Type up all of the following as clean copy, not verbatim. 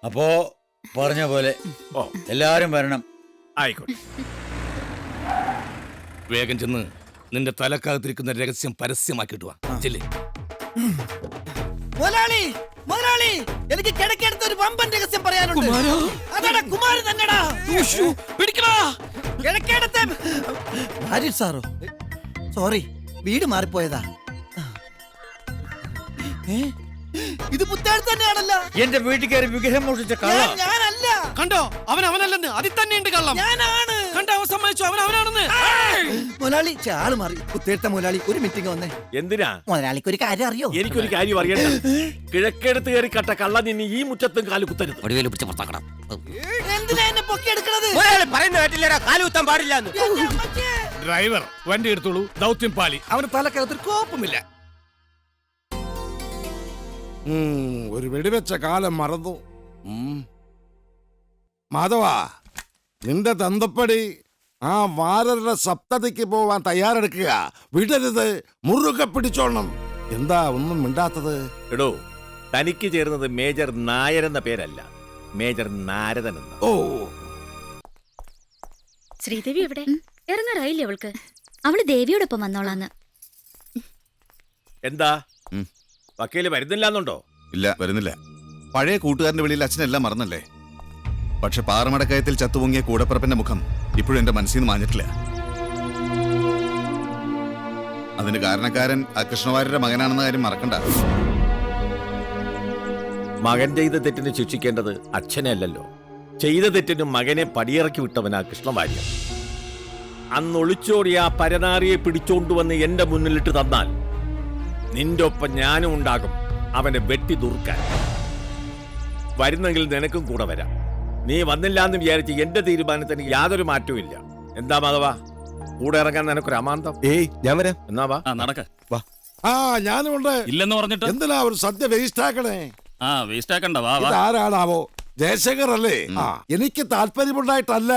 അപ്പോ പറഞ്ഞ പോലെ എല്ലാരും വരണം. ആയിക്കോട്ടെ. വേഗം ചെന്ന് നിന്റെ തലക്കകത്തിരിക്കുന്ന രഹസ്യം പരസ്യമാക്കിട്ട് വാ. ചെല്ലേ. മുതലാളി, മുതലാളി, എനിക്ക് കിടക്കെടുത്ത ഒരു വമ്പൻ രഹസ്യം പറയാനുണ്ട്. അതാടാ കുമാരൻ തന്നെടാ. പിടിക്കടാ. കിടക്കെടുത്ത ഭാര്യ സാറോ? സോറി, വീട് മാറിപ്പോയതാ. ഇത് പുത്തേഴ് തന്നെയാണല്ലോ. എന്റെ വീട്ടിൽ കയറി വിഗ്രഹം മോഷിച്ച കള്ള. ഞാനല്ല. കണ്ടോ, അവനല്ലെന്ന് അതിൽ തന്നെയുണ്ട് കള്ളം. ഞാനാണ്. കണ്ടോ, അവൻ സമ്മതിച്ചു, അവനാണെന്ന്. മുതലാളി ആള് മാറി. പുത്തേഴ്ത്ത മുതലാളി ഒരു മീറ്റിംഗ് വന്നേ. എന്തിനാ? മുതലാളിക്ക് ഒരു കാര്യം അറിയോ? എനിക്കൊരു കാര്യം അറിയണ്ട. കിഴക്കെടുത്ത് കയറി കട്ട കള്ള നിന്നെ ഈ മുറ്റത്തും കാല് കുത്തരുത്. എന്തിനാ എന്നെ പൊക്കി എടുക്കണത്? കാലുകുത്താൻ പാടില്ല. ഡ്രൈവർ വണ്ടി എടുത്തോളൂ. ദൗത്യം പാലി. അവന് തലക്കകത്തൊരു കോപ്പമില്ല. ഒരു വെടിവെച്ച കാലം മറന്നു. മാധവ, നിന്റെ തന്തപ്പടി ആ വാരരുടെ സപ്തതിക്ക് പോവാൻ തയ്യാറെടുക്കുക. വിടരുത്, മുറുകെ പിടിച്ചോണം. എന്താ ഒന്നും മിണ്ടാത്തത്? എടോ, തനിക്ക് ചേർന്നത് മേജർ നായർ എന്ന പേരല്ല, മേജർ നാരദൻ എന്ന. ഓ, ശ്രീദേവി എവിടെ? ഇറങ്ങാറായില്ലേ അവൾക്ക്? അവള് ദേവിയോടൊപ്പം വന്നോളാന്ന്. എന്താ വക്കീല് വരുന്നില്ലാന്നുണ്ടോ? ഇല്ല, വരുന്നില്ല. പഴയ കൂട്ടുകാരന്റെ വെളിയിൽ അച്ഛനെല്ലാം മറന്നല്ലേ. പക്ഷെ പാറമടക്കയത്തിൽ ചത്തുപൊങ്ങിയ കൂടപ്പറപ്പിന്റെ മുഖം ഇപ്പോഴും എന്റെ മനസ്സിൽ നിന്ന് മാഞ്ഞിട്ടില്ല. അതിന് കാരണക്കാരൻ ആ കൃഷ്ണവാര്യരുടെ മകനാണെന്ന കാര്യം മറക്കണ്ട. മകൻ ചെയ്ത തെറ്റിന് ശിക്ഷിക്കേണ്ടത് അച്ഛനെ അല്ലല്ലോ. ചെയ്ത തെറ്റിന് മകനെ പടിയിറക്കി വിട്ടവനാ കൃഷ്ണവാര്യർ. അന്ന് ഒളിച്ചോടിയ ആ പരനാറിയെ പിടിച്ചോണ്ടുവന്ന് എന്റെ മുന്നിലിട്ട് തന്നാൽ നിന്റെ ഒപ്പം ഞാനും ഉണ്ടാകും അവനെ വെട്ടി ദൂർക്കാൻ. വരുന്നെങ്കിൽ നിനക്കും കൂടെ വരാം. നീ വന്നില്ല എന്ന് വിചാരിച്ച് എന്റെ തീരുമാനത്തിന് യാതൊരു മാറ്റവും ഇല്ല. എന്താ മാധവ, കൂടെ ഇറങ്ങാൻ നിനക്കൊരു അമാന്തം? ഏയ്, ഞാൻ വരാം. എന്നാ വാ, നടക്ക. ആ ഞാനുണ്ട്. ഇല്ലെന്ന് പറഞ്ഞിട്ട് എന്തിനാ ഒരു സദ്യ വേസ്റ്റ് ആക്കണേ? വേസ്റ്റ് ആക്കണ്ട. വാ. ആരാണാവോ? ജയശങ്കർ അല്ലേ? എനിക്ക് താല്പര്യമുണ്ടായിട്ടല്ല.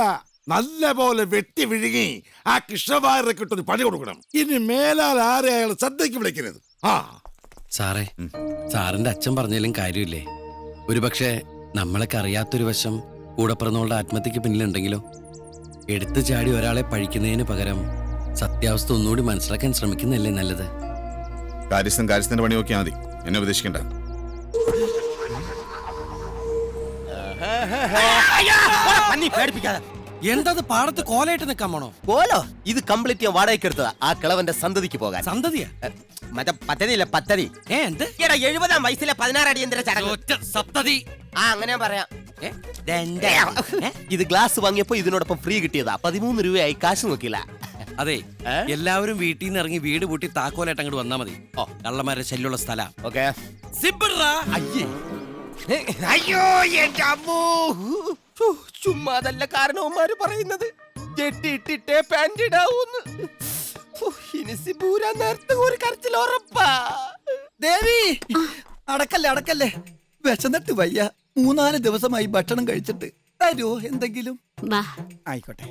നല്ല പോലെ വെട്ടി വിഴുങ്ങി ആ കൃഷ്ണവാര്യരെ കിട്ടൊരു പണി കൊടുക്കണം. ഇനി മേലാൽ ആരെ അയാൾ സദ്യക്ക് വിളിക്കരുത്. സാറേ, സാറിന്റെ അച്ഛൻ പറഞ്ഞാലും കാര്യമില്ലേ? ഒരുപക്ഷെ നമ്മളൊക്കെ അറിയാത്തൊരു വശം കൂടപ്പിറന്നവളുടെ ആത്മഹത്യക്ക് പിന്നിലുണ്ടെങ്കിലോ? എടുത്തു ചാടി ഒരാളെ പഴിക്കുന്നതിന് പകരം സത്യാവസ്ഥ ഒന്നുകൂടി മനസ്സിലാക്കാൻ ശ്രമിക്കുന്നതല്ലേ നല്ലത്? കാര്യസ്ഥന്റെ പണി നോക്കിയാൽ മതി, എന്നെ ഉപദേശിക്കണ്ട. എന്താ പാടത്ത് കോലായിട്ട് നിൽക്കാൻ പോണോ? കോലോ? ഇത് കംപ്ലീറ്റ് ഞാൻ വാടകയ്ക്ക് എടുത്തതാ, ആ കിളവന്റെ സന്തതിക്ക് പോകാൻ. സന്തതിയാ? മറ്റേ പദ്ധതിയില്ല, പദ്ധതി. എന്ത്? 70-ാം വയസ്സിലെ 16 അടിയന്തര ചടങ്ങ്. സപ്തതി. അങ്ങനെ പറയാം. ഇത് ഗ്ലാസ് വാങ്ങിയപ്പോ ഇതിനോടൊപ്പം ഫ്രീ കിട്ടിയതാ. 13 രൂപയായി. കാശ് നോക്കില്ല. അതെ, എല്ലാവരും വീട്ടിൽ നിന്ന് ഇറങ്ങി വീട് പൂട്ടി താക്കോലായിട്ട് അങ്ങോട്ട് വന്നാ മതി. കള്ളന്മാരുടെ ശല്യമുള്ള സ്ഥലം. ഓക്കെ. അയ്യോ, എന്റെ അമ്മോ, ചുമ്മാതല്ല കാരണവന്മാര് പറയുന്നത്. ജെട്ടിയിട്ടിട്ടേ പാന്റ് ഇടാവൂന്ന്. ഇനി സിബൂരാ നേരത്തെ ഒരു കരച്ചിൽ ഉറപ്പാ. ദേവി, അടക്കല്ലേ അടക്കല്ലേ, വിശന്നിട്ട് വയ്യ. 3-4 ദിവസമായി ഭക്ഷണം കഴിച്ചിട്ട്. തരുമോ എന്തെങ്കിലും? ആയിക്കോട്ടെ.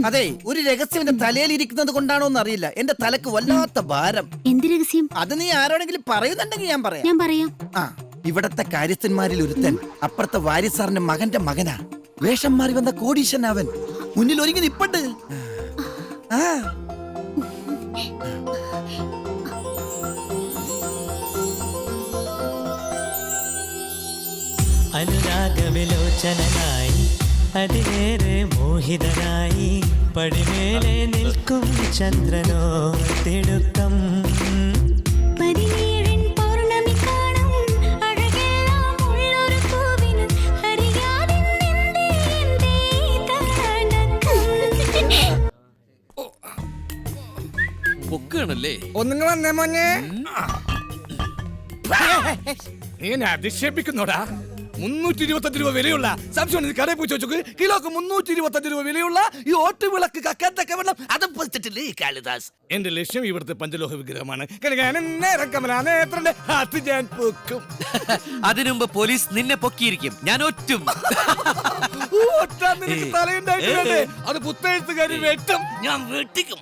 അതെ, ഒരു രഹസ്യം എന്റെ തലയിൽ ഇരിക്കുന്നത് കൊണ്ടാണോ എന്നറിയില്ല, എന്റെ തലക്ക് വല്ലാത്ത ഭാരം. എന്ത് രഹസ്യം? അത് നീ ആരോടെങ്കിലും പറയുന്നുണ്ടെങ്കിൽ ഞാൻ പറയാം. ആ, ഇവിടത്തെ കാര്യസ്ഥന്മാരിൽ ഒരുത്തൻ അപ്പുറത്തെ വാരിസാറിന്റെ മകന്റെ മകനാ. വേഷം മാറി വന്ന കോടീശൻ അവൻ. മുന്നിൽ ഒരുങ്ങി നിപ്പണ്ട്. അനുരാഗവിലോചനായി അതിലേറെ മോഹിതനായി പടിമേലെ നിൽക്കും ചന്ദ്രനോ തിടുക്കം. പൊക്കാണല്ലേ? ഒന്നിങ്ങ് വന്നേ മോനെ. നീ എന്നെ അധിക്ഷേപിക്കുന്നോടാ? 325 രൂപ വിലയുള്ള സംശയം കടയിൽ പോയി ചോദിച്ചു. കിലോക്ക് 325 രൂപ വിലയുള്ള ഈ ഓട്ടുവിളക്ക് കക്കാത്തൊക്കെ വെള്ളം അത് പതിച്ചിട്ടില്ലേ ഈ കാളിദാസ്? എന്റെ ലക്ഷ്യം ഇവിടുത്തെ പഞ്ചലോഹ വിഗ്രഹമാണ്. ഞാൻ പൊക്കും. അതിനുമുമ്പ് പോലീസ് നിന്നെ പൊക്കിയിരിക്കും. ഞാൻ ഒറ്റും. തലയുണ്ടായിട്ടില്ലേ? അത് പുത്തെഴുത്തുകാരി വെട്ടും. ഞാൻ വെട്ടിക്കും.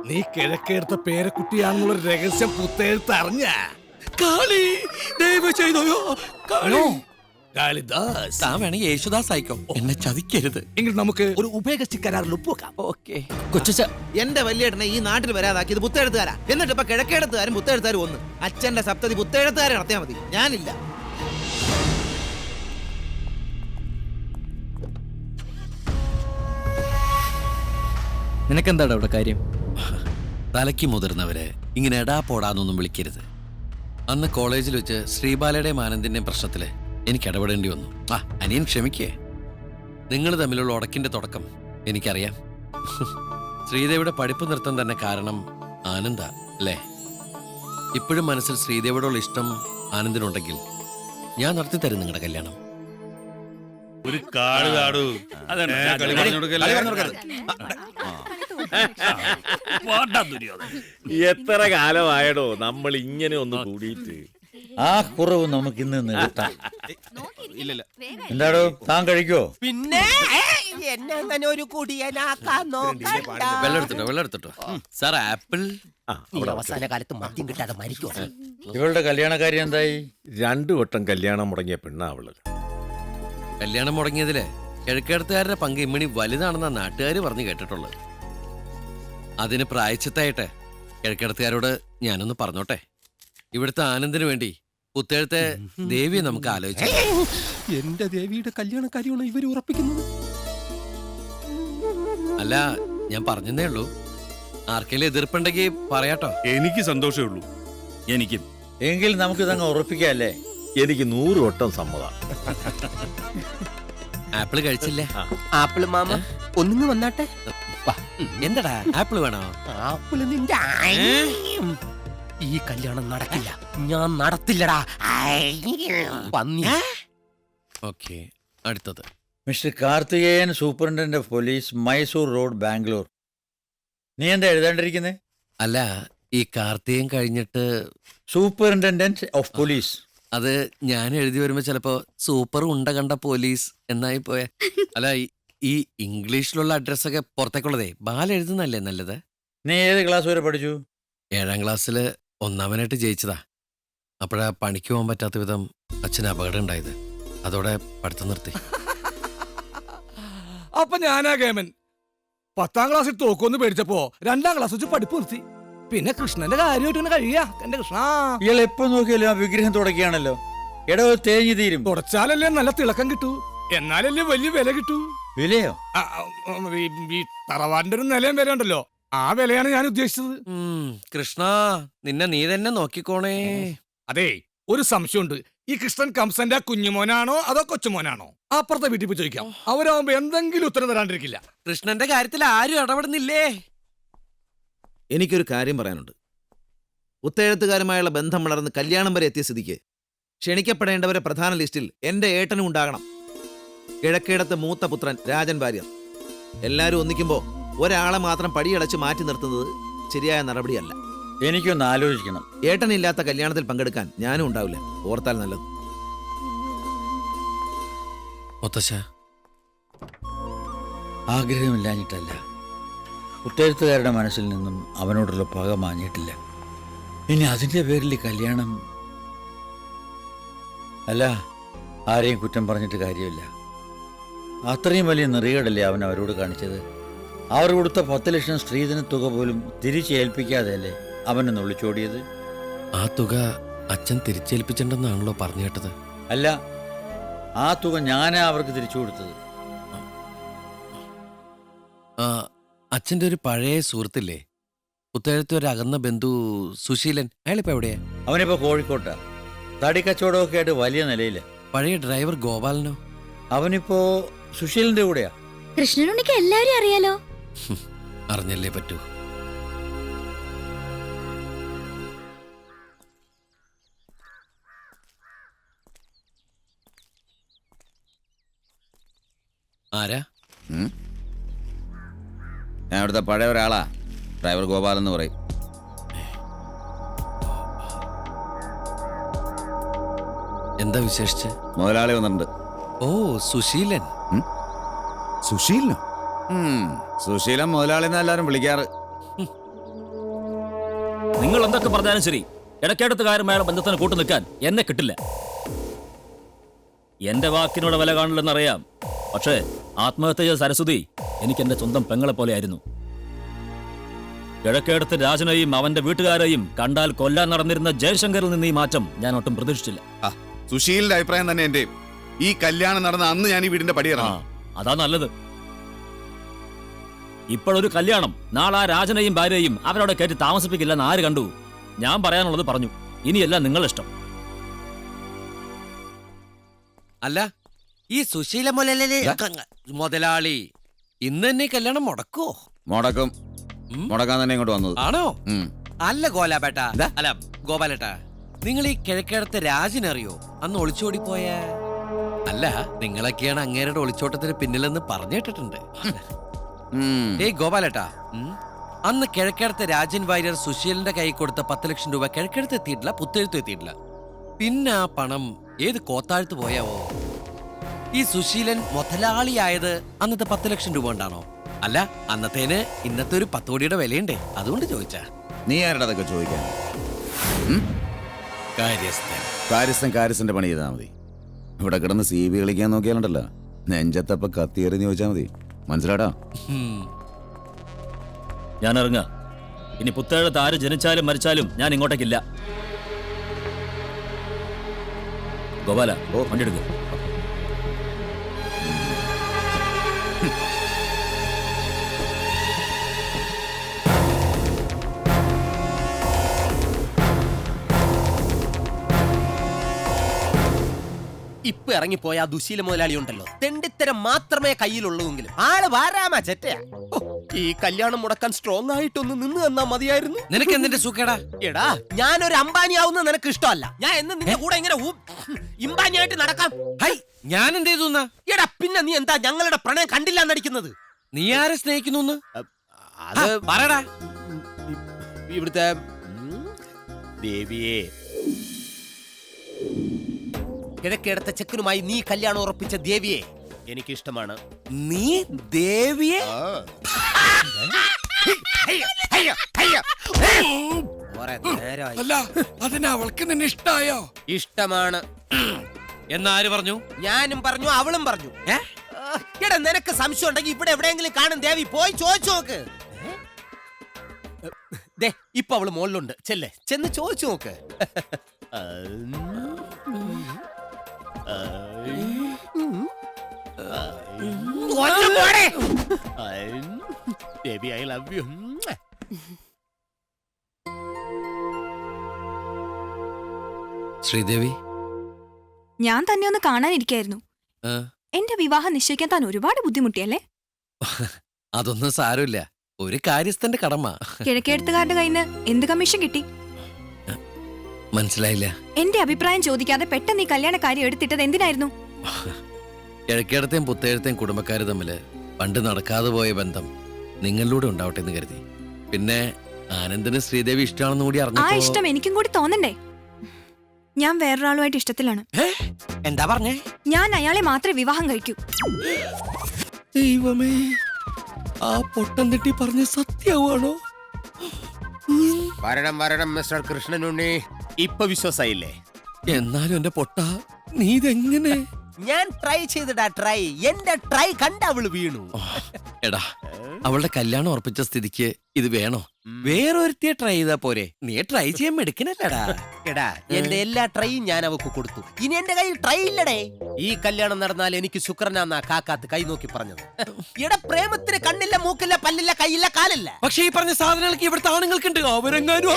നീ കിഴക്കെടുത്ത പേരക്കുട്ടിയാണെന്നുള്ള രഹസ്യം പുത്തെഴുത്ത് അറിഞ്ഞ? കാളി ദൈവം ചെയ്തോയോ? കാളിദാസ്. താൻ വേണമെങ്കിൽ യേശുദാസ് ആയിക്കോ, എന്നെ ചതിക്കരുത്. എങ്കിൽ നമുക്ക് ഒരു ഉഭയകക്ഷി കരാറിൽ ഒപ്പുവെക്കാം. ഓക്കെ. കൊച്ചുച്ച എന്റെ വലിയേട്ടനെ ഈ നാട്ടിൽ വരാതാക്കിയത് പുത്തെഴുത്തുകാരാ. എന്നിട്ട് ഇപ്പൊ കിഴക്കെഴുത്തുകാരും പുത്തെഴുത്തുകാരും ഒന്ന്. അച്ഛന്റെ സപ്തതി പുത്തെഴുത്തുകാരെ നടത്തിയാൽ മതി, ഞാനില്ല. നിനക്കെന്താടാ ഇവിടെ കാര്യം? തലയ്ക്ക് മുതിർന്നവരെ ഇങ്ങനെ എടാ പോടാന്നൊന്നും വിളിക്കരുത്. അന്ന് കോളേജിൽ വെച്ച് ശ്രീബാലയുടെയും ആനന്ദിന്റെയും പ്രശ്നത്തില് എനിക്ക് ഇടപെടേണ്ടി വന്നു. അനിയൻ ക്ഷമിക്കേ. നിങ്ങൾ തമ്മിലുള്ള ഉടക്കിന്റെ തുടക്കം എനിക്കറിയാം. ശ്രീദേവിയുടെ പഠിപ്പ് നിർത്താൻ തന്നെ കാരണം ആനന്ദ അല്ലേ? ഇപ്പോഴും മനസ്സിൽ ശ്രീദേവിയോടുള്ള ഇഷ്ടം ആനന്ദിനുണ്ടെങ്കിൽ ഞാൻ നടത്തി തരും നിങ്ങളുടെ കല്യാണം. ഒരു കാട് കാടു എത്ര കാലമായടോ നമ്മൾ ഇങ്ങനെ ഒന്ന് കൂടിയിട്ട്. ആ കുറവ് നമുക്ക് ഇന്ന് നിർത്താം. എന്താടോ താൻ കഴിക്കോ? പിന്നെ എന്നെ അങ്ങനെ ഒരു കുടിയനാക്കാൻ നോക്കണ്ട. വെള്ളം എടുത്തിട്ടോ സാർ. ആപ്പിൾ അവസാന കാലത്ത് മദ്യം കിട്ടാതെ മരിക്കും. ഇവളുടെ കല്യാണക്കാരി എന്തായി? 2 വട്ടം കല്യാണം മുടങ്ങിയ പെണ്ണ അവള്. കല്യാണം മുടങ്ങിയതില് കിഴക്കേടത്തുകാരുടെ പങ്ക് ഇമ്മണി വലുതാണെന്നാ നാട്ടുകാർ പറഞ്ഞു കേട്ടിട്ടുള്ളത്. അതിന് പ്രായച്ചിത്തായിട്ട് കിഴക്കേടത്തുകാരോട് ഞാനൊന്ന് പറഞ്ഞോട്ടെ. ഇവിടുത്തെ ആനന്ദിന് വേണ്ടി പുത്തേഴത്തെ ദേവിയെ നമുക്ക് ആലോചിക്കാം. എന്റെ ദേവിയുടെ കല്യാണക്കാരിയാണ് ഇവര് ഉറപ്പിക്കുന്നത്. അല്ല, ഞാൻ പറഞ്ഞതേ ഉള്ളൂ. ആർക്കെങ്കിലും എതിർപ്പുണ്ടെങ്കിൽ പറയാട്ടോ. എനിക്ക് സന്തോഷമേ ഉള്ളൂ. എനിക്കും. എങ്കിൽ നമുക്ക് ഇതങ്ങ് ഉറപ്പിക്കല്ലേ? എനിക്ക് 100 വട്ടം സമ്മതം. ആപ്പിള് കഴിച്ചില്ലേ? ആപ്പിള് മാമ ഒന്നിങ്ങ് വന്നാട്ടെ. എന്താടാ ആപ്പിള് വേണോ? ആപ്പിള് നിന്റെ ഈ കല്യാണം നടക്കില്ല, ഞാൻ നടത്തില്ലടാ. പന്നി. ഓക്കെ, അടുത്തത് mister Karthikeyan, superintendent of police, Mysore road, Bangalore. നീ എന്താ എഴുതാണ്ടിരിക്കുന്നത്? അല്ല, ഈ കാർത്തികം കഴിഞ്ഞിട്ട് സൂപ്രണ്ടന്റ് ഓഫ് പോലീസ്. അത് ഞാൻ എഴുതി വരുമ്പോ ചിലപ്പോ സൂപ്പർ ഉണ്ട കണ്ട പോലീസ് എന്നായി പോയ. അല്ല, ഈ ഇംഗ്ലീഷിലുള്ള അഡ്രസ്സൊക്കെ പുറത്തേക്കുള്ളതേ ബാല എഴുതുന്നല്ലേ നല്ലത്. നീ ഏത് ക്ലാസ് വരെ പഠിച്ചു? 7ാം ക്ലാസ്സില് 1ാമനായിട്ട് ജയിച്ചതാ. അപ്പോഴാ പണിക്ക് പോകാൻ പറ്റാത്ത വിധം അച്ഛന് അപകടം ഉണ്ടായത്. അതോടെ പഠിത്തം നിർത്തി. അപ്പൊ ഞാനാ കേമൻ. 10ാം ക്ലാസ്സിൽ തോക്കൊന്ന് പേടിച്ചപ്പോ 2ാം ക്ലാസ് വെച്ച് പഠിപ്പ് നിർത്തി. പിന്നെ കൃഷ്ണന്റെ കാര്യമായിട്ട് കഴിയാ. എന്റെ കൃഷ്ണ, ഇയാൾ എപ്പോ നോക്കിയാലും ആ വിഗ്രഹം തുടക്കുകയാണല്ലോ. എടോ തേഞ്ഞു തീരും. തുടച്ചാലല്ലേ നല്ല തിളക്കം കിട്ടൂ, എന്നാലല്ലേ വലിയ വില കിട്ടൂ. വിലയോ? ഈ തറവാടിന്റെ ഒരു നിലയും വില ഉണ്ടല്ലോ, ആ വിലയാണ് ഞാൻ ഉദ്ദേശിച്ചത്. കൃഷ്ണ, നിന്നെ നീ തന്നെ നോക്കിക്കോണേ. അതെ, ഒരു സംശയമുണ്ട്. ഈ കൃഷ്ണൻ കംസന്റെ കുഞ്ഞുമോനാണോ അതോ കൊച്ചുമോനാണോ? അപ്പുറത്തെ വീട്ടിൽ പോയി ചോദിക്കാം. അവരാവുമ്പോ എന്തെങ്കിലും ഉത്തരം തരാണ്ടിരിക്കില്ല. കൃഷ്ണന്റെ കാര്യത്തിൽ ആരും ഇടപെടുന്നില്ലേ? എനിക്കൊരു കാര്യം പറയാനുണ്ട്. പുത്തെഴുത്തുകാരുമായുള്ള ബന്ധം വളർന്ന് കല്യാണം വരെ എത്തിയ സ്ഥിതിക്ക് ക്ഷണിക്കപ്പെടേണ്ടവരെ പ്രധാന ലിസ്റ്റിൽ എന്റെ ഏട്ടനും ഉണ്ടാകണം. കിഴക്കേടത്തെ മൂത്ത പുത്രൻ രാജൻ വാര്യർ. എല്ലാരും ഒന്നിക്കുമ്പോ ഒരാളെ മാത്രം പടിയടച്ച് മാറ്റി നിർത്തുന്നത് ശരിയായ നടപടിയല്ല. എനിക്കൊന്ന് ആലോചിക്കണം. ഏട്ടനില്ലാത്ത കല്യാണത്തിൽ പങ്കെടുക്കാൻ ഞാനും ഉണ്ടാവില്ല. ഓർത്താൽ നല്ലത്. മുത്തശ്ശ, ആഗ്രഹമില്ലാഞ്ഞിട്ടല്ല, കുറ്റെഴുത്തുകാരുടെ മനസ്സിൽ നിന്നും അവനോടുള്ള പക മാഞ്ഞിട്ടില്ല. ഇനി അതിന്റെ പേരിൽ കല്യാണം. അല്ല, ആരെയും കുറ്റം പറഞ്ഞിട്ട് കാര്യമില്ല. അത്രയും വലിയ നെറികേടല്ലേ അവൻ അവരോട് കാണിച്ചത്. അവർ കൊടുത്ത 10 ലക്ഷം സ്ത്രീധന തുക പോലും തിരിച്ചേൽപ്പിക്കാതെയല്ലേ അവനൊന്ന് ഒളിച്ചോടിയത്. ആ തുക അച്ഛൻ തിരിച്ചേൽപ്പിച്ചിട്ടുണ്ടെന്നാണല്ലോ പറഞ്ഞു കേട്ടത്. അല്ല, ആ തുക ഞാനാ അവർക്ക് തിരിച്ചു കൊടുത്തത്. അച്ഛൻ്റെ ഒരു പഴയ സുഹൃത്തില്ലേ, പുത്തേഴത്തെ ഒരു അകന്ന ബന്ധു സുശീലൻ, അയാളിപ്പോ എവിടെയാ? അവനിപ്പോ കോഴിക്കോട്ടാ. തടി കച്ചവടമൊക്കെ ആയിട്ട് വലിയ നിലയില്. പഴയ ഡ്രൈവർ ഗോപാലനോ? അവനിപ്പോ സുശീലിന്റെ കൂടെയാ. കൃഷ്ണനുണ്ണിക്ക് എല്ലാരും അറിയാലോ. അറിഞ്ഞല്ലേ പറ്റൂ. ആരാ? ഞാൻ അവിടുത്തെ പഴയ ഒരാളാ. ഡ്രൈവർ ഗോപാലൻ എന്ന് പറയും. എന്താ വിശേഷിച്ച്? മുതലാളി വന്നിട്ടുണ്ട്. ഓ, സുശീലൻ. സുശീലനോ? സുശീലൻ മുതലാളിന്ന് എല്ലാരും വിളിക്കാറ്. നിങ്ങൾ എന്തൊക്കെ പറഞ്ഞാലും ശരി, ഇടയ്ക്കടുത്തുകാരുമായുള്ള ബന്ധത്തിന് കൂട്ടു നിൽക്കാൻ എന്നെ കിട്ടില്ല. എന്റെ വാക്കിനോട് വില കാണില്ലെന്നറിയാം. പക്ഷേ ആത്മഹത്യ ചെയ്ത സരസ്വതി എനിക്ക് എന്റെ സ്വന്തം പെങ്ങളെ പോലെയായിരുന്നു. കിഴക്കേടത്ത് രാജനെയും അവന്റെ വീട്ടുകാരെയും കണ്ടാൽ കൊല്ലാൻ നടന്നിരുന്ന ജയശങ്കറിൽ നിന്ന് ഈ മാറ്റം ഞാൻ ഒട്ടും പ്രതീക്ഷിച്ചില്ല. സുശീലിന്റെ അഭിപ്രായം തന്നെ എന്റെ. ഈ കല്യാണം നടന്ന അന്ന് ഞാൻ ഈ വീടിന്റെ പടിയിറങ്ങാം. അതാ നല്ലത്. ഇപ്പോഴൊരു കല്യാണം, നാളെ ആ രാജനെയും ഭാര്യയെയും അവരവിടെ കയറ്റി താമസിപ്പിക്കില്ലെന്ന് ആര് കണ്ടു? ഞാൻ പറയാനുള്ളത് പറഞ്ഞു. ഇനിയെല്ലാം നിങ്ങളുടെ ഇഷ്ടം. അല്ല, ഈ സുശീല മുതലാളി ഇന്ന് തന്നെ ഈ കല്യാണം മുടക്കുവോ? മുടക്കും. മുടക്കാൻ തന്നെ ഇങ്ങോട്ട് വന്നത്. ആണോ? അല്ല ഗോലാബേട്ട, അല്ല ഗോപാലേട്ടാ, നിങ്ങൾ ഈ കിഴക്കേടത്തെ രാജിനറിയോ? അന്ന് ഒളിച്ചോടി പോയ. അല്ല, നിങ്ങളൊക്കെയാണ് അങ്ങേരുടെ ഒളിച്ചോട്ടത്തിന് പിന്നിലെന്ന് പറഞ്ഞു കേട്ടിട്ടുണ്ട്. ഏയ് ഗോപാലേട്ടാ, അന്ന് കിഴക്കേടത്തെ രാജൻ വാര്യർ സുശീലിന്റെ കൈ കൊടുത്ത 10 ലക്ഷം രൂപ കിഴക്കേടത്ത് എത്തിയിട്ടില്ല, പുത്തെഴുത്ത് എത്തിയിട്ടില്ല. പിന്നെ ആ പണം ഏത് കോത്താഴ്ത്ത് പോയാവോ? ഈ സുശീലൻ മുതലാളിയായത് അന്നത്തെ 10 ലക്ഷം രൂപ കൊണ്ടാണോ? അല്ല, അന്നത്തേന് ഇന്നത്തെ ഒരു 10 കോടിയുടെ വിലയുണ്ടേ, അതുകൊണ്ട് ചോദിച്ചാ. നീ ആരുടെ അതൊക്കെ ചോദിക്കാൻ? കാര്യസ്ഥന്റെ പണി ചെയ്താൽ മതി. ഇവിടെ കിടന്ന് CB കളിക്കാൻ നോക്കിയാലുണ്ടല്ലോ, നെഞ്ചത്തപ്പ കത്തിയെറിഞ്ഞ് ചോദിച്ചാൽ മതി. മനസ്സിലാടാ? ഞാൻ ഇറങ്ങാ. ഇനി പുത്തേഴത്ത് ആര് ജനിച്ചാലും മരിച്ചാലും ഞാൻ ഇങ്ങോട്ടേക്കില്ല. ഗോപാല, വണ്ടി എടുക്കുക. ഇപ്പൊ ഇറങ്ങിപ്പോയ ആ ദുശീല മുതലാളി ഉണ്ടല്ലോ, തെണ്ടിത്തരം മാത്രമേ കയ്യിലുള്ളൂവെങ്കിലും ആള് വാരാമാ ചെറ്റയാ. ഈ കല്യാണം മുടക്കാൻ സ്ട്രോങ് ആയിട്ടൊന്ന് നിന്ന് തന്നാ മതിയായിരുന്നു. നിനക്ക് എന്തിന്റെ സുഖേടാ? എടാ, ഞാനൊരു അംബാനി ആവുന്ന നിനക്ക് ഇഷ്ടമല്ല. ഞാൻ എന്ന് നിന്റെ കൂടെ ഇങ്ങനെ ഇംബാനിയായിട്ട് നടക്കാം. ഞാൻ എന്ത് ചെയ്തു? എടാ, പിന്നെ നീ എന്താ ഞങ്ങളുടെ പ്രണയം കണ്ടില്ല എന്നടിക്കുന്നത്? നീ ആരെ സ്നേഹിക്കുന്നു? അത് പറയടാ. ഇവിടുത്തെ ദേവിയെ, കിഴക്കേടത്തെ ചെക്കനുമായി നീ കല്യാണം ഉറപ്പിച്ച ദേവിയെ എനിക്കിഷ്ടമാണ്. നീ ദേവിയെ? അല്ല, അതിന് അവൾക്ക് നിന്നെ ഇഷ്ടായോ? ഇഷ്ടമാണ് എന്നാര് പറഞ്ഞു? ഞാനും പറഞ്ഞു, അവളും പറഞ്ഞു. എടാ, നിനക്ക് സംശയം ഉണ്ടെങ്കിൽ ഇവിടെ എവിടെയെങ്കിലും കാണും ദേവി, പോയി ചോദിച്ചു നോക്ക്. ദേ, ഇപ്പൊ അവള് മുകളിലുണ്ട്. ചെന്ന് ചോദിച്ചു നോക്ക്. Baby, I love you. Sridevi, ഞാൻ തന്നെ ഒന്ന് കാണാനിരിക്കായിരുന്നു. എന്റെ വിവാഹം നിശ്ചയിക്കാൻ താൻ ഒരുപാട് ബുദ്ധിമുട്ടിയല്ലേ? അതൊന്നും സാരമില്ല, ഒരു കാര്യസ്ഥന്റെ കടമ. കിഴക്കേടത്തുകാരുടെ കയ്യിൽ നിന്ന് എന്ത് കമ്മീഷൻ കിട്ടി? മനസ്സിലായില്ല. എന്റെ അഭിപ്രായം ചോദിക്കാതെ പെട്ടെന്ന് ഈ കല്യാണക്കാരി എടുത്തിട്ടത് എന്തിനായിരുന്നു? കിഴക്കേടത്തെയും പുത്തേഴത്തെയും കുടുംബക്കാര് തമ്മില് പണ്ട് നടക്കാതെ പോയ ബന്ധം നിങ്ങളിലൂടെ ഉണ്ടാവട്ടെ എന്ന് കരുതി. പിന്നെ ആനന്ദിന് ശ്രീദേവി ഇഷ്ടമാണെന്ന് കൂടി അറിഞ്ഞു. ആ ഇഷ്ടം എനിക്കും കൂടി തോന്നണ്ടേ? ഞാൻ വേറൊരാളുമായിട്ട് ഇഷ്ടത്തിലാണ്. എന്താ പറഞ്ഞേ? ഞാൻ അയാളെ മാത്രമേ വിവാഹം കഴിക്കൂ. ദൈവമേ, ആ പൊട്ടം തെറ്റി പറഞ്ഞ സത്യമാണോ? വരണം മിസ്റ്റർ കൃഷ്ണനുണ്ണി, ഇപ്പൊ വിശ്വാസായില്ലേ? എന്നാലും എന്റെ പൊട്ട, നീ ഇതെങ്ങനെ? ഞാൻ ട്രൈ ചെയ്തിടാ. എന്റെ ട്രൈ കണ്ട അവള് വീണു. എടാ, അവളുടെ കല്യാണം ഉറപ്പിച്ച സ്ഥിതിക്ക് ഇത് വേണോ? വേറൊരുത്തിയെ ട്രൈ ചെയ്താ പോരെ? നീ ട്രൈ ചെയ്യാൻ മെടുക്കണല്ലേടാ. എടാ, എന്റെ എല്ലാ ട്രൈയും ഞാൻ അവക്ക് കൊടുത്തു. ഇനി എന്റെ കയ്യിൽ ട്രൈ ഇല്ലടേ. ഈ കല്യാണം നടന്നാൽ എനിക്ക് ശുക്രനാന്നാ കാക്കാത്ത് കൈ നോക്കി പറഞ്ഞത്. എടാ, പ്രേമത്തിന് കണ്ണില്ല, മൂക്കില്ല, പല്ലില്ല, കൈയില്ല, കാലില്ല. പക്ഷെ ഈ പറഞ്ഞ സാധനങ്ങൾക്ക് ഇവിടുത്തെ ആണുങ്ങൾക്കുണ്ട്. അവരെങ്ങാനും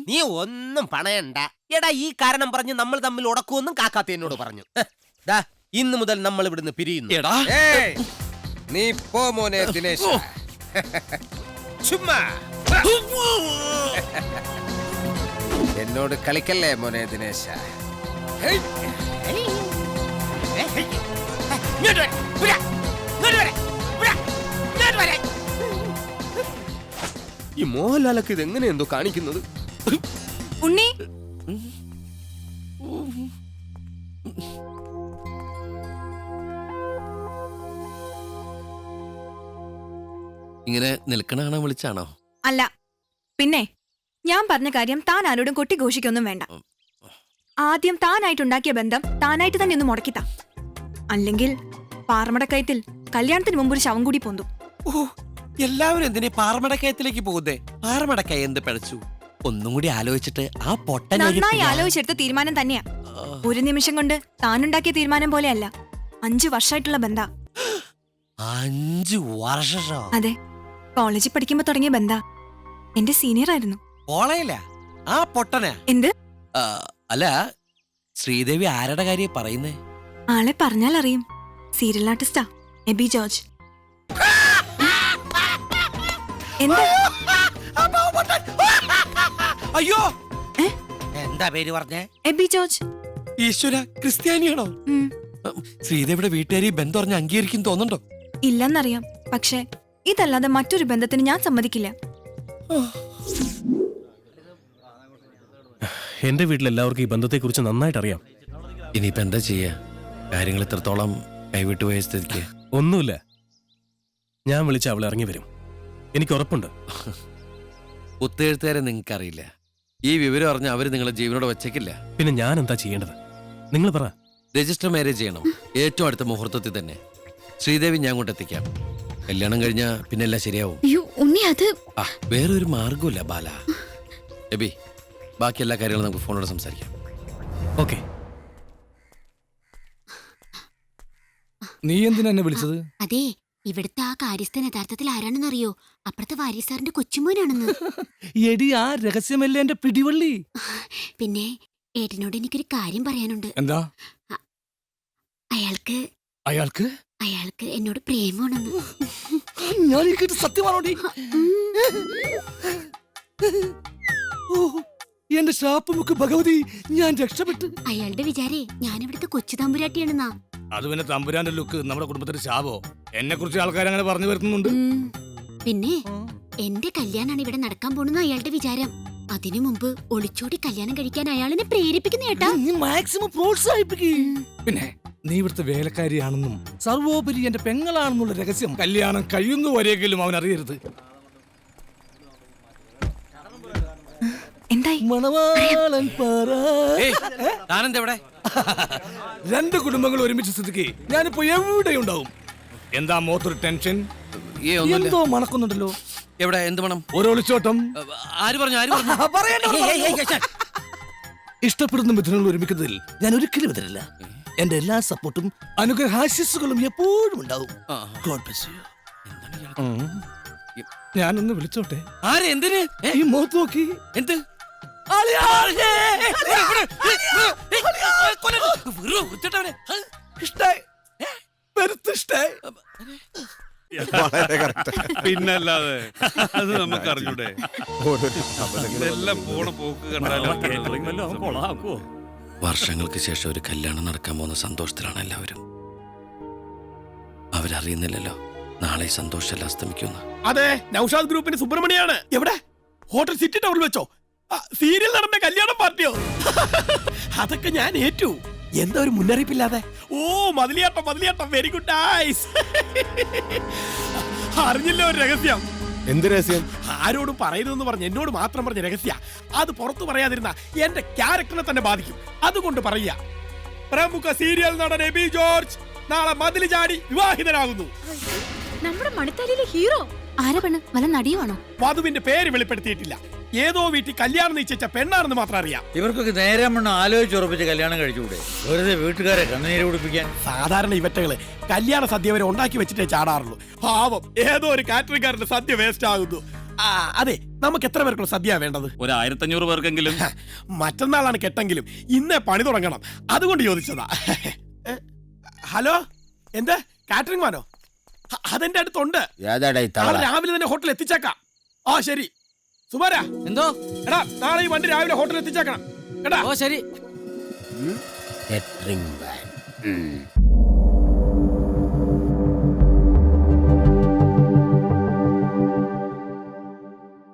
നീ ഒന്നും പണയണ്ട. എടാ, ഈ കാരണം പറഞ്ഞ് നമ്മൾ തമ്മിൽ ഉടക്കുമെന്നും കാക്കാത്ത എന്നോട് പറഞ്ഞു. ഇന്ന് മുതൽ നമ്മൾ ഇവിടുന്ന് പിരിയുന്നു. എടാ, നീ പോ മോനെ ദിനേശ്. ചുമ്മാ എന്നോട് കളിക്കല്ലേ മോനെ ദിനേശ. ഈ മോഹൻലാലൊക്കെ ഇത് എങ്ങനെ എന്തോ കാണിക്കുന്നത്? ഉണ്ണി, ഇങ്ങനെ നിൽക്കണ വിളിച്ചാണോ? അല്ല പിന്നെ, ഞാൻ പറഞ്ഞ കാര്യം താൻ ആരോടും കൊട്ടിഘോഷിക്കൊന്നും വേണ്ട. ആദ്യം താനായിട്ടുണ്ടാക്കിയ ബന്ധം താനായിട്ട് തന്നെ ഒന്ന് മുടക്കിത്താ. അല്ലെങ്കിൽ പാറമടക്കയത്തിൽ കല്യാണത്തിന് മുമ്പ് ഒരു ശവം കൂടി പൊന്തും. ഓ, എല്ലാവരും എന്തിനെ പാറമടക്കയത്തിലേക്ക് പോകുന്നേ? പാറമടക്കയ എന്ത് പിഴച്ചു? ഒന്നും കൂടി ആലോചിച്ചിട്ട് ആ പൊട്ടൻ നന്നായി ആലോചിച്ചെടുത്ത തീരുമാനം തന്നെയാ. ഒരു നിമിഷം കൊണ്ട് താനുണ്ടാക്കിയ തീരുമാനം പോലെയല്ല. 5 വർഷമായിട്ടുള്ള ബന്ധ. 5 വർഷോ? അതെ, കോളേജിൽ പഠിക്കുമ്പോ തുടങ്ങിയ ബന്ധ. എന്റെ സീനിയർ ആയിരുന്നു. കോളേജില ആ പൊട്ടനാ? എന്ത്? അല്ല, ശ്രീദേവി ആരുടെ കാര്യം പറയുന്നേ? ആളെ പറഞ്ഞാൽ അറിയും. സീരിയൽ ആർട്ടിസ്റ്റാ, എബി ജോർജ്. എന്താ? അയ്യോ, എന്താ പേര് പറഞ്ഞേ? എബി ജോർജ്. ഈശ്വര, ക്രിസ്ത്യാനിയാണോ? ശ്രീദേവിയുടെ വീട്ടുകാരി ബന്ധം പറഞ്ഞ് അംഗീകരിക്കും തോന്നുന്നുണ്ടോ? ഇല്ലെന്നറിയാം, പക്ഷെ ഇതല്ലാതെ മറ്റൊരു ബന്ധത്തിന് ഞാൻ സമ്മതിക്കില്ല. എന്റെ വീട്ടിലെല്ലാവർക്കും ഈ ബന്ധത്തെക്കുറിച്ച് നന്നായിട്ട് അറിയാം. ഇനിയിപ്പോ എന്താ ചെയ്യാ? കാര്യങ്ങൾ ഇത്രത്തോളം കൈവിട്ടുപോയ സ്ഥിതിക്ക് ഒന്നുമില്ല, ഞാൻ വിളിച്ച അവൾ ഇറങ്ങി വരും, എനിക്ക് ഉറപ്പുണ്ട്. ഒത്തെഴുത്തുകാരെ നിങ്ങൾക്ക് അറിയില്ല. ഈ വിവരം അറിഞ്ഞ അവര് നിങ്ങളെ ജീവനോടെ വെച്ചേക്കില്ല. പിന്നെ ഞാൻ എന്താ ചെയ്യേണ്ടത്? നിങ്ങൾ പറ. രജിസ്റ്റർ മാരേജ് ചെയ്യണം, ഏറ്റവും അടുത്ത മുഹൂർത്തത്തിൽ തന്നെ. ശ്രീദേവി ഞാൻ കൊണ്ടെത്തിക്കാം. കല്യാണം കഴിഞ്ഞാ പിന്നെ എല്ലാം ശരിയാവും. വേറൊരു മാർഗമില്ല ബാല. എബി, ബാക്കി എല്ലാ കാര്യങ്ങളും നമുക്ക് ഫോണോട് സംസാരിക്കാം. ഓക്കെ. നീ എന്തിനാ എന്നെ വിളിച്ചത്? അതെ, ഇവിടുത്തെ ആ കാര്യസ്ഥൻ യഥാർത്ഥത്തിൽ ആരാണെന്നറിയോ? അപ്പുറത്തെ വാര്യർ സാറിന്റെ കൊച്ചുമോനാണെന്ന്. എടി, ആ രഹസ്യമല്ലേ എന്റെ പിടിവള്ളി. പിന്നെ ഏട്ടനോട് എനിക്കൊരു കാര്യം പറയാനുണ്ട്. എന്താ? അയാൾക്ക് അയാൾക്ക് അയാൾക്ക് എന്നോട് പ്രേമമാണെന്ന്. ഞാൻ കേട്ട് സത്യമാണോടി? എന്റെ ശാപ്പമുക്ക് ഭഗവതി, ഞാൻ രക്ഷപ്പെട്ടു. അയാളുടെ വിചാരേ ഞാൻ ഇവിടുത്തെ കൊച്ചു തമ്പുരാട്ടിയാണെന്നാ. അത് പിന്നെ തമ്പുരാന്റെ ലുക്ക് നമ്മുടെ കുടുംബത്തിന്റെ ശാപോ? എന്നെ കുറിച്ച് ആൾക്കാർ അങ്ങനെ പറഞ്ഞു വരുന്നുണ്ട്. പിന്നെ എന്റെ കല്യാണാണ് ഇവിടെ നടക്കാൻ പോണെന്ന് അയാളുടെ വിചാരം. അതിനു മുമ്പ് ഒളിച്ചോടി കല്യാണം കഴിക്കാൻ അയാളിനെ പ്രേരിപ്പിക്കുന്ന ഏട്ടാ. നീ മാക്സിമം പിന്നെ നീ ഇവിടുത്തെ വേലക്കാരിയാണെന്നും സർവോപരി എന്റെ പെങ്ങളാണെന്നുള്ള രഹസ്യം കല്യാണം കഴിയുന്നവരെങ്കിലും അവൻ അറിയരുത്. മണവാളൻ രണ്ട് കുടുംബങ്ങൾ ഒരുമിച്ച് സ്ഥിതിക്ക് ഞാനിപ്പോ എവിടെയുണ്ടാവും. എന്താ മോത്തൊരു ടെൻഷൻ? എന്തോ മണക്കുന്നുണ്ടല്ലോ. എവിടെ? എന്ത് മണം? ഒരു ഒളിച്ചോട്ടം. ആര് പറഞ്ഞു? ഇഷ്ടപ്പെടുന്ന മിഥുനങ്ങൾ ഒരുമിക്കുന്നതിൽ ഞാൻ ഒരിക്കലും എതിരില്ല. എന്റെ എല്ലാ സപ്പോർട്ടും അനുഗ്രഹാശിസ്സുകളും എപ്പോഴും ഉണ്ടാവും. ഞാനൊന്ന് വിളിച്ചോട്ടെ? ആരെ? എന്തിന്? ഈ മുഖത്ത് നോക്കി. എന്ത്? പിന്നല്ലാതെ അത് നമുക്ക് അറിഞ്ഞൂടെ? ഇതെല്ലാം പോണ പോക്ക് കണ്ടാലും വർഷങ്ങൾക്ക് ശേഷം ഒരു കല്യാണം നടക്കാൻ പോകുന്ന സന്തോഷത്തിലാണ് എല്ലാവരും. അവരറിയുന്നില്ലല്ലോ നാളെ സന്തോഷമല്ല അസ്തമിക്കുന്ന. അതെ, നൗഷാദ് ഗ്രൂപ്പിന്റെ സുബ്രഹ്മണ്യാണ്. എവിടെ? ഹോട്ടൽ സിറ്റി ടവറിൽ വെച്ചോ? സീരിയൽ നടന്ന കല്യാണം പാർട്ടിയോ? അതൊക്കെ ഞാൻ ഏറ്റു. എന്താ ഒരു മുന്നറിയിപ്പില്ലാതെ? ഓ, മതിലിയാട്ടം, വെരി ഗുഡ് നൈസ്. അറിഞ്ഞില്ല ഒരു രഹസ്യം. എന്ത് രഹസ്യം? ആരോടും പറയുന്നതെന്ന് പറഞ്ഞ് എന്നോട് മാത്രം പറഞ്ഞ രഹസ്യ. അത് പുറത്തു പറയാതിരുന്ന എന്റെ ക്യാരക്ടറിനെ തന്നെ ബാധിക്കും. അതുകൊണ്ട് പറയാ, പ്രമുഖ സീരിയൽ നടൻ എബി ജോർജ് നാളെ മതിൽ ചാടി വിവാഹിതനാകുന്നു. നമ്മുടെ മണിത്താലിയിലെ ഹീറോ ആരാ? പെണ്ണ് വല്ല നടിയുവാണോ? വധുവിന്റെ പേര് വെളിപ്പെടുത്തിയിട്ടില്ല. ഏതോ വീട്ടിൽ കല്യാണം നിശ്ചയിച്ച പെണ്ണാണെന്ന് മാത്രം അറിയാം. ഇവർക്കൊക്കെ നേരെ മണ്ണ് ആലോചിച്ചുറപ്പിച്ച് കല്യാണം കഴിച്ചുകൂടെ? വെറുതെ വീട്ടുകാരെ കണ്ണുനീര് കുടിപ്പിക്കാൻ. സാധാരണ ഇവറ്റകള് കല്യാണ സദ്യ വരെ ഉണ്ടാക്കി വെച്ചിട്ടേ ചാടാറുള്ളൂ. പാവം, ഏതോ ഒരു കാറ്ററിംഗുകാരന്റെ സദ്യ വേസ്റ്റ് ആകുന്നു. അതെ, നമുക്ക് എത്ര പേർക്കുള്ള സദ്യ വേണ്ടത്? ഒരു 1500 പേർക്കെങ്കിലും. മറ്റന്നാളാണ് കെട്ടെങ്കിലും ഇന്നേ പണി തുടങ്ങണം. അതുകൊണ്ട് ചോദിച്ചതാ. ഹലോ, എന്താ കാറ്ററിംഗ് മാനോ? അതെന്റെ അടുത്തുണ്ട്. രാവിലെ തന്നെ ഹോട്ടലിൽ എത്തിച്ചേക്കാം. ആ ശരി. സുമാരാ, എന്തോ? എടാ, നാളെ ഈ വണ്ടി രാവിലെ ഹോട്ടലിൽ എത്തിച്ചേക്കണം കേട്ടാ. ഓ ശരി.